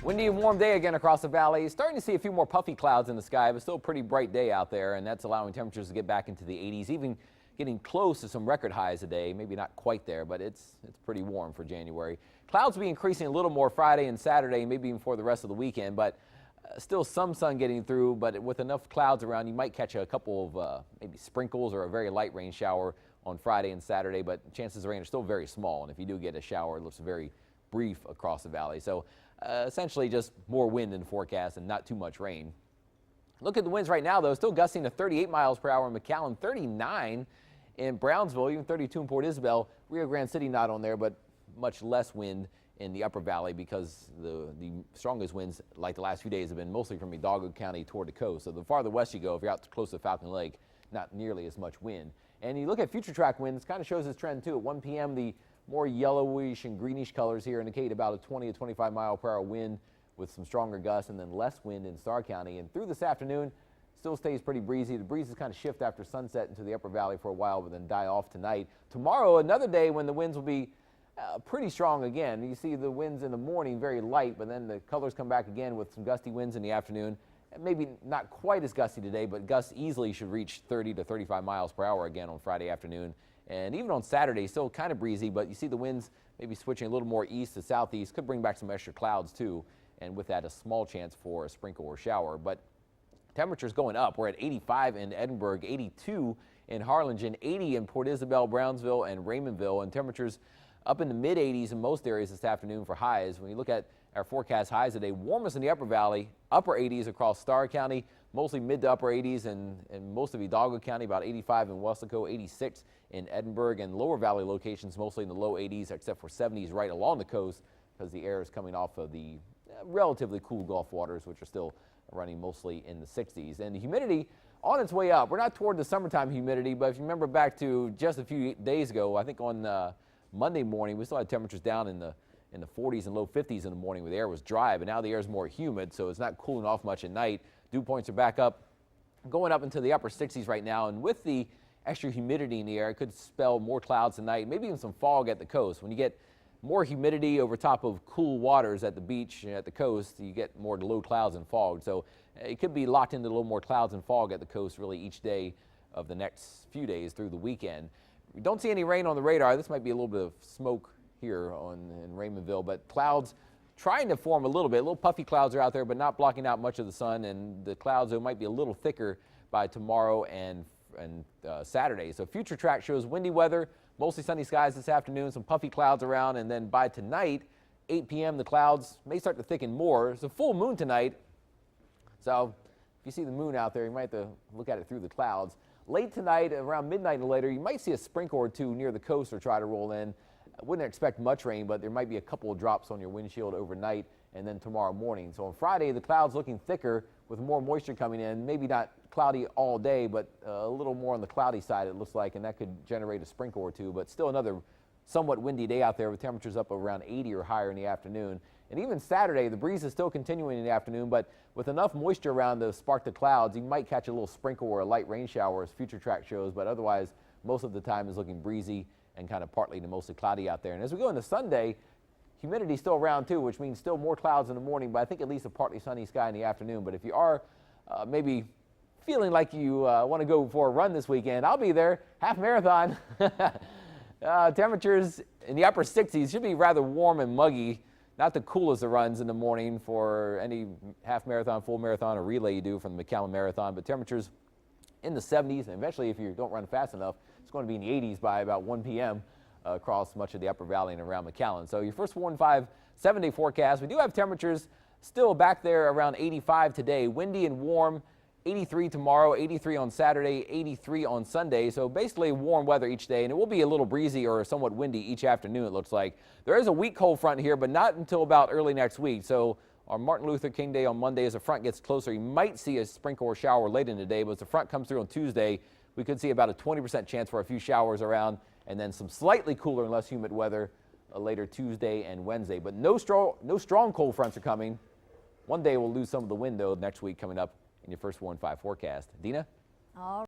Windy and warm day again across the valley. Starting to see a few more puffy clouds in the sky, but still a pretty bright day out there, and that's allowing temperatures to get back into the 80s, even getting close to some record highs today. Maybe not quite there, but it's pretty warm for January. Clouds will be increasing a little more Friday and Saturday, maybe even for the rest of the weekend, but still some sun getting through. But with enough clouds around, you might catch a couple of maybe sprinkles or a very light rain shower on Friday and Saturday, but chances of rain are still very small, and if you do get a shower, it looks very brief across the valley. So essentially just more wind in the forecast and not too much rain. Look at the winds right now, though. Still gusting to 38 miles per hour in McAllen, 39 in Brownsville, even 32 in Port Isabel. Rio Grande City not on there, but much less wind in the upper valley because the strongest winds, like the last few days, have been mostly from Hidalgo County toward the coast. So the farther west you go, if you're out close to Falcon Lake, not nearly as much wind. And you look at future track winds, kind of shows this trend too. At 1 p.m., the more yellowish and greenish colors here indicate about a 20 to 25 mile per hour wind with some stronger gusts and then less wind in Starr County. And through this afternoon, still stays pretty breezy. The breezes kind of shift after sunset into the upper valley for a while, but then die off tonight. Tomorrow, another day when the winds will be pretty strong again. You see the winds in the morning very light, but then the colors come back again with some gusty winds in the afternoon. Maybe not quite as gusty today, but gusts easily should reach 30 to 35 miles per hour again on Friday afternoon. And even on Saturday, still kind of breezy, but you see the winds maybe switching a little more east to southeast. Could bring back some extra clouds too, and with that a small chance for a sprinkle or shower. But temperatures going up. We're at 85 in Edinburgh, 82 in Harlingen, 80 in Port Isabel, Brownsville, and Raymondville, and temperatures up in the mid 80s in most areas this afternoon for highs. When you look at our forecast highs today, warmest in the upper valley, upper 80s across Starr County, mostly mid to upper 80s in most of Hidalgo County, about 85 in Weslaco, 86 in Edinburgh, and lower valley locations mostly in the low 80s except for 70s right along the coast because the air is coming off of the relatively cool Gulf waters, which are still running mostly in the 60s. And the humidity on its way up. We're not toward the summertime humidity, but if you remember back to just a few days ago, I think on Monday morning, we still had temperatures down in the 40s and low 50s in the morning where the air was dry, but now the air is more humid, so it's not cooling off much at night. Dew points are back up, going up into the upper 60s right now, and with the extra humidity in the air, it could spell more clouds tonight, maybe even some fog at the coast. When you get more humidity over top of cool waters at the beach and at the coast, you get more low clouds and fog. So it could be locked into a little more clouds and fog at the coast really each day of the next few days through the weekend. We don't see any rain on the radar. This might be a little bit of smoke here in Raymondville, but clouds trying to form a little bit. Little puffy clouds are out there, but not blocking out much of the sun, and the clouds though might be a little thicker by tomorrow and Saturday. So future track shows windy weather, mostly sunny skies this afternoon, some puffy clouds around, and then by tonight, 8 p.m., the clouds may start to thicken more. It's a full moon tonight, so if you see the moon out there, you might have to look at it through the clouds. Late tonight, around midnight and later, you might see a sprinkle or two near the coast or try to roll in. I wouldn't expect much rain, but there might be a couple of drops on your windshield overnight and then tomorrow morning. So on Friday, the clouds looking thicker with more moisture coming in. Maybe not cloudy all day, but a little more on the cloudy side, it looks like, and that could generate a sprinkle or two. But still another somewhat windy day out there with temperatures up around 80 or higher in the afternoon. And even Saturday, the breeze is still continuing in the afternoon, but with enough moisture around to spark the clouds, you might catch a little sprinkle or a light rain shower as future track shows, but otherwise, most of the time is looking breezy and kind of partly to mostly cloudy out there. And as we go into Sunday, humidity still around too, which means still more clouds in the morning, but I think at least a partly sunny sky in the afternoon. But if you are maybe feeling like you want to go for a run this weekend, I'll be there, half marathon. Temperatures in the upper 60s should be rather warm and muggy. Not the coolest of runs in the morning for any half marathon, full marathon, or relay you do from the McAllen Marathon, but temperatures in the 70s, and eventually if you don't run fast enough, it's going to be in the 80s by about 1 p.m. Across much of the upper valley and around McAllen. So your first 1-5 7-day forecast, we do have temperatures still back there around 85 today, windy and warm, 83 tomorrow, 83 on Saturday, 83 on Sunday. So basically warm weather each day, and it will be a little breezy or somewhat windy each afternoon, it looks like. There is a weak cold front here, but not until about early next week. So on Martin Luther King Day on Monday, as the front gets closer, you might see a sprinkle or shower late in the day, but as the front comes through on Tuesday, we could see about a 20% chance for a few showers around, and then some slightly cooler and less humid weather later Tuesday and Wednesday. But no strong cold fronts are coming. One day we'll lose some of the wind, though, next week coming up in your first 1-5 forecast. Dina? All right.